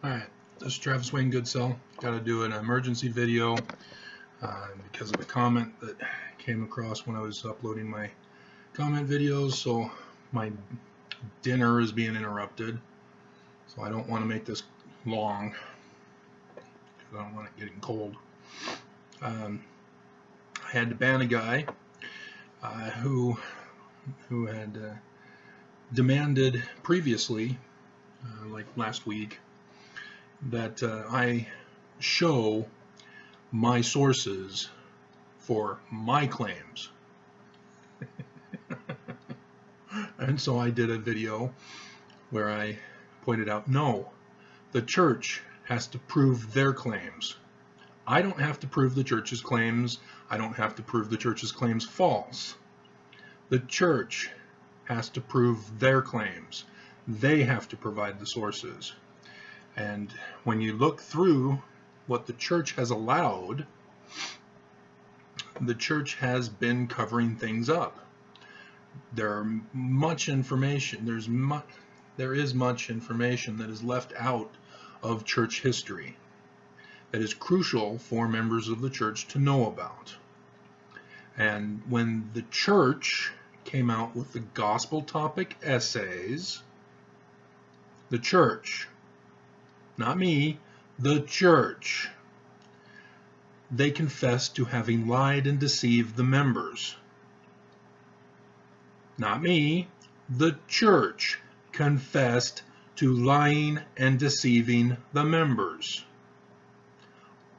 Alright, this is Travis Wayne Goodsell. Got to do an emergency video because of a comment that came across when I was uploading my comment videos. So my dinner is being interrupted. So I don't want to make this long because I don't want it getting cold. I had to ban a guy who had demanded previously, like last week, that I show my sources for my claims. And so I did a video where I pointed out, no, the church has to prove their claims. I don't have to prove the church's claims. I don't have to prove the church's claims false. The church has to prove their claims. They have to provide the sources. And when you look through what the church has allowed, the church has been covering things up. There is much information that is left out of church history that is crucial for members of the church to know about. And when the church came out with the gospel topic essays, the church, not me, the church, they confessed to having lied and deceived the members. Not me, the church confessed to lying and deceiving the members.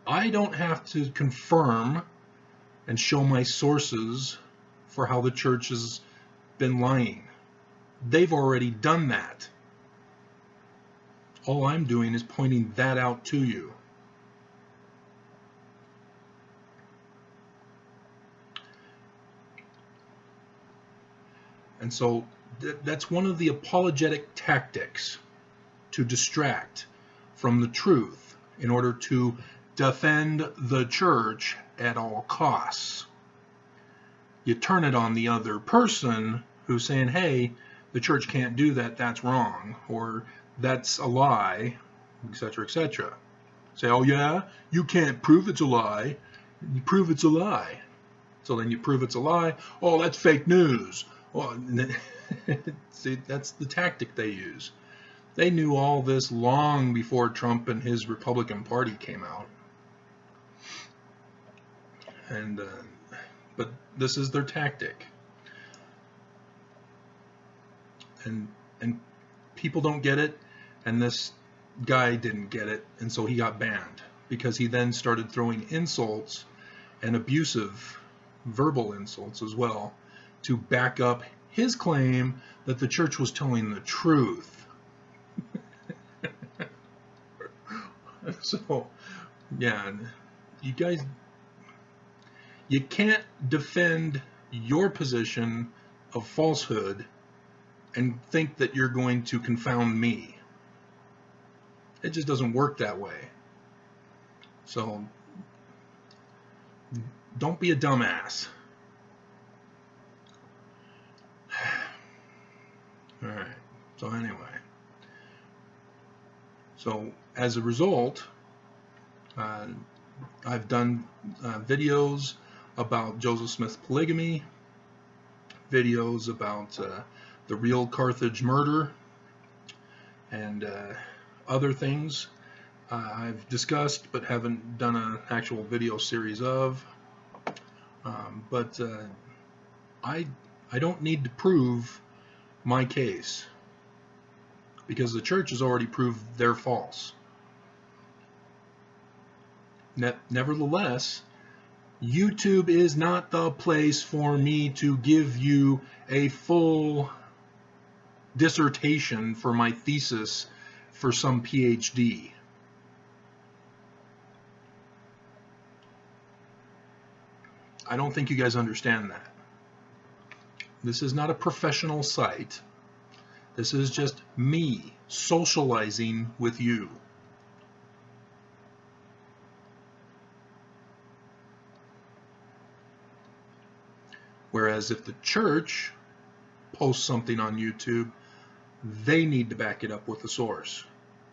I don't have to confirm and show my sources for how the church has been lying. They've already done that. All I'm doing is pointing that out to you. And so that's one of the apologetic tactics to distract from the truth in order to defend the church at all costs. You turn it on the other person who's saying, hey, the church can't do that, that's wrong, or that's a lie, etc., etc. Say, oh yeah, you can't prove it's a lie. You prove it's a lie. So then you prove it's a lie. Oh, that's fake news. Well, see, that's the tactic they use. They knew all this long before Trump and his Republican Party came out. And but this is their tactic. And people don't get it. And this guy didn't get it, and so he got banned because he then started throwing insults and abusive verbal insults as well to back up his claim that the church was telling the truth. So, yeah, you guys, you can't defend your position of falsehood and think that you're going to confound me. It just doesn't work that way. So don't be a dumbass. All right. So anyway. So as a result, I've done videos about Joseph Smith's polygamy, videos about the real Carthage murder, and other things I've discussed but haven't done an actual video series of. But I don't need to prove my case because the church has already proved they're false. Nevertheless, YouTube is not the place for me to give you a full dissertation for my thesis for some PhD. I don't think you guys understand that. This is not a professional site. This is just me socializing with you. Whereas if the church posts something on YouTube, they need to back it up with the source.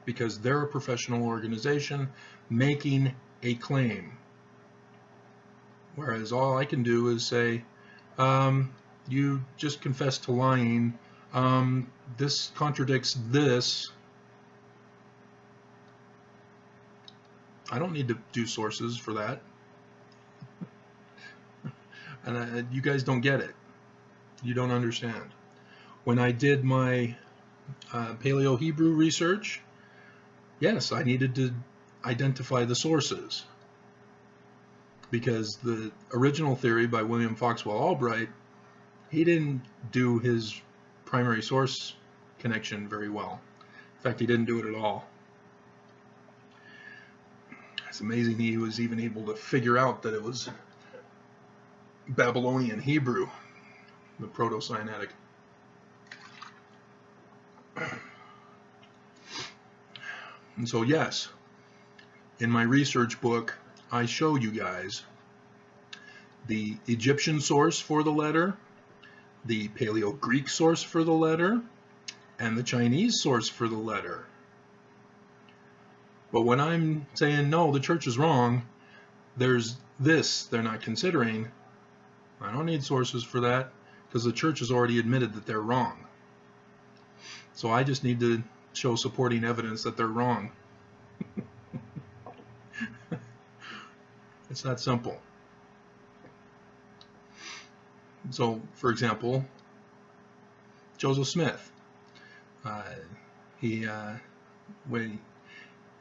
because they're a professional organization making a claim. Whereas all I can do is say, you just confessed to lying. This contradicts this. I don't need to do sources for that. And you guys don't get it. You don't understand. When I did my Paleo-Hebrew research, yes, I needed to identify the sources. Because the original theory by William Foxwell Albright, he didn't do his primary source connection very well. In fact, he didn't do it at all. It's amazing he was even able to figure out that it was Babylonian Hebrew, the Proto-Sinaitic. And so yes, in my research book, I show you guys the Egyptian source for the letter, the Paleo-Greek source for the letter, and the Chinese source for the letter. But when I'm saying, no, the church is wrong, there's this they're not considering, I don't need sources for that, because the church has already admitted that they're wrong. So I just need to show supporting evidence that they're wrong. It's that simple. So, for example, Joseph Smith.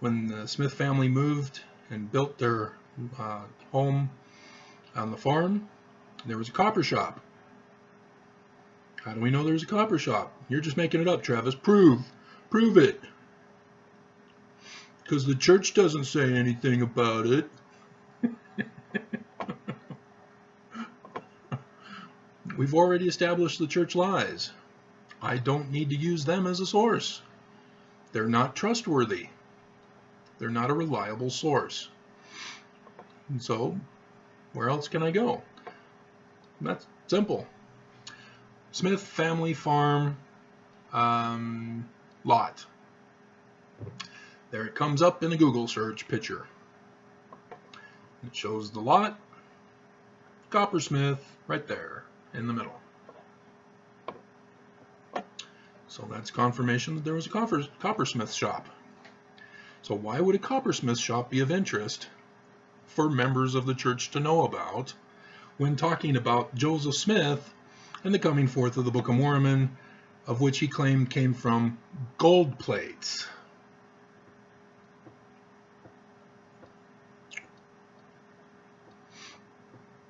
When the Smith family moved and built their home on the farm, there was a copper shop. How do we know there's a copper shop? You're just making it up, Travis. Prove it. Because the church doesn't say anything about it. We've already established the church lies. I don't need to use them as a source. They're not trustworthy. They're not a reliable source. And so, where else can I go? That's simple. Smith family farm lot. There it comes up in a Google search picture. It shows the lot, Coppersmith, right there in the middle. So that's confirmation that there was a coppersmith shop. So why would a coppersmith shop be of interest for members of the church to know about when talking about Joseph Smith and the coming forth of the Book of Mormon, of which he claimed came from gold plates?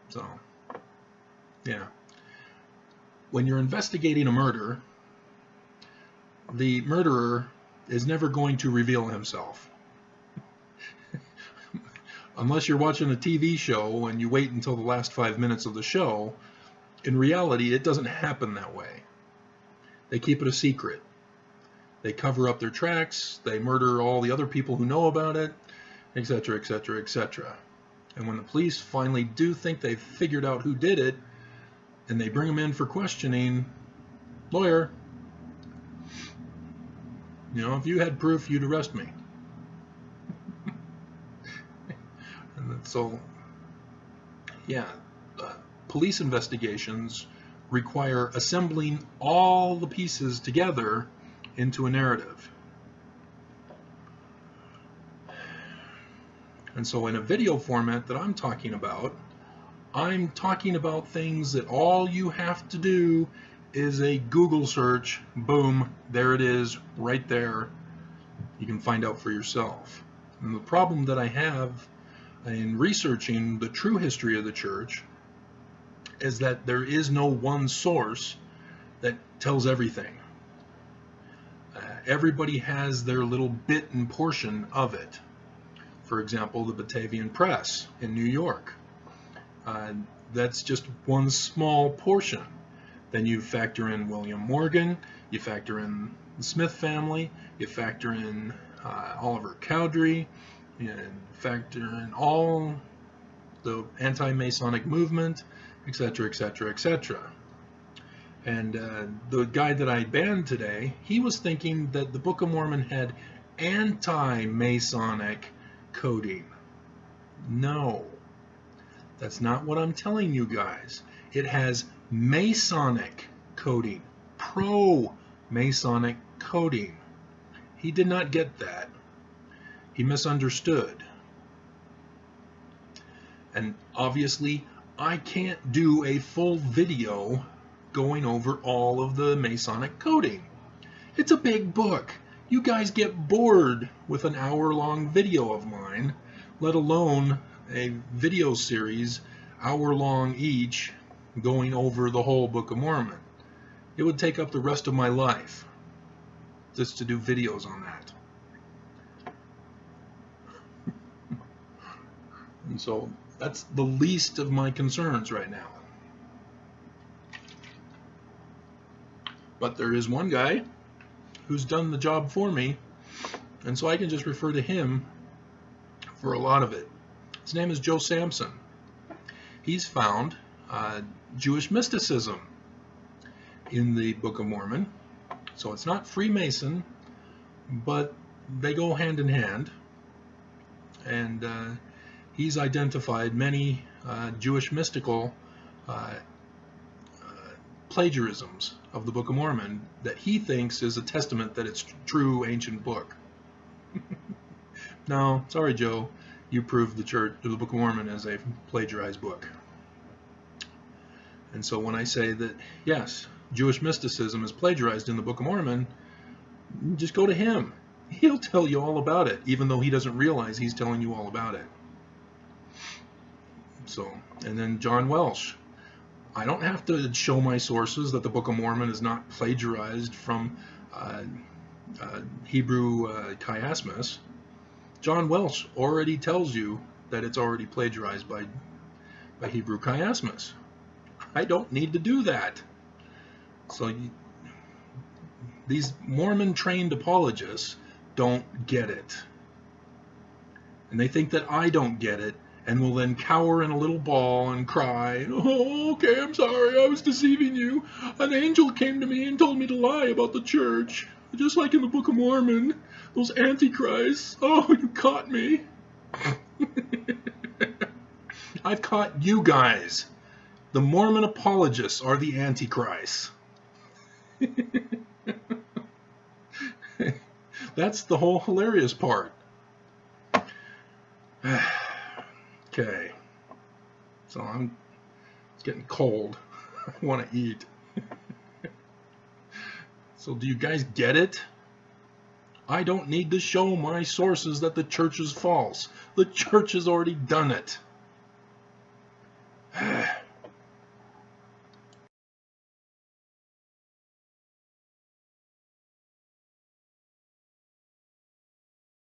So, yeah. When you're investigating a murder, the murderer is never going to reveal himself. Unless you're watching a TV show and you wait until the last 5 minutes of the show, in reality, it doesn't happen that way. They keep it a secret. They cover up their tracks, they murder all the other people who know about it, etc., etc., etc. And when the police finally do think they've figured out who did it, and they bring them in for questioning, lawyer, you know, if you had proof, you'd arrest me. And so, yeah, police investigations require assembling all the pieces together into a narrative. And so in a video format that I'm talking about things that all you have to do is a Google search, boom, there it is, right there. You can find out for yourself. And the problem that I have in researching the true history of the church is that there is no one source that tells everything. Everybody has their little bit and portion of it. For example, the Batavian Press in New York. That's just one small portion. Then you factor in William Morgan, you factor in the Smith family, you factor in Oliver Cowdery, and factor in all the anti-Masonic movement, etc., etc., etc. And the guy that I banned today, he was thinking that the Book of Mormon had anti-Masonic coding. No, that's not what I'm telling you guys. It has Masonic coding, pro-Masonic coding. He did not get that. He misunderstood. And obviously, I can't do a full video going over all of the Masonic coding. It's a big book. You guys get bored with an hour-long video of mine, let alone a video series, hour-long each, going over the whole Book of Mormon. It would take up the rest of my life just to do videos on that. And so that's the least of my concerns right now. But there is one guy who's done the job for me, and so I can just refer to him for a lot of it. His name is Joe Sampson. He's found Jewish mysticism in the Book of Mormon. So it's not Freemason, but they go hand in hand. And he's identified many Jewish mystical plagiarisms of the Book of Mormon that he thinks is a testament that it's true ancient book. No, sorry Joe, you proved the Book of Mormon as a plagiarized book. And so when I say that yes, Jewish mysticism is plagiarized in the Book of Mormon, just go to him. He'll tell you all about it, even though he doesn't realize he's telling you all about it. So, and then John Welsh. I don't have to show my sources that the Book of Mormon is not plagiarized from Hebrew chiasmus. John Welsh already tells you that it's already plagiarized by Hebrew chiasmus. I don't need to do that. So these Mormon-trained apologists don't get it. And they think that I don't get it, and will then cower in a little ball and cry, "Oh, okay, I'm sorry, I was deceiving you. An angel came to me and told me to lie about the church. Just like in the Book of Mormon, those antichrists. Oh, you caught me." I've caught you guys. The Mormon apologists are the antichrists. That's the whole hilarious part. Okay, so it's getting cold. I want to eat. So do you guys get it? I don't need to show my sources that the church is false. The church has already done it.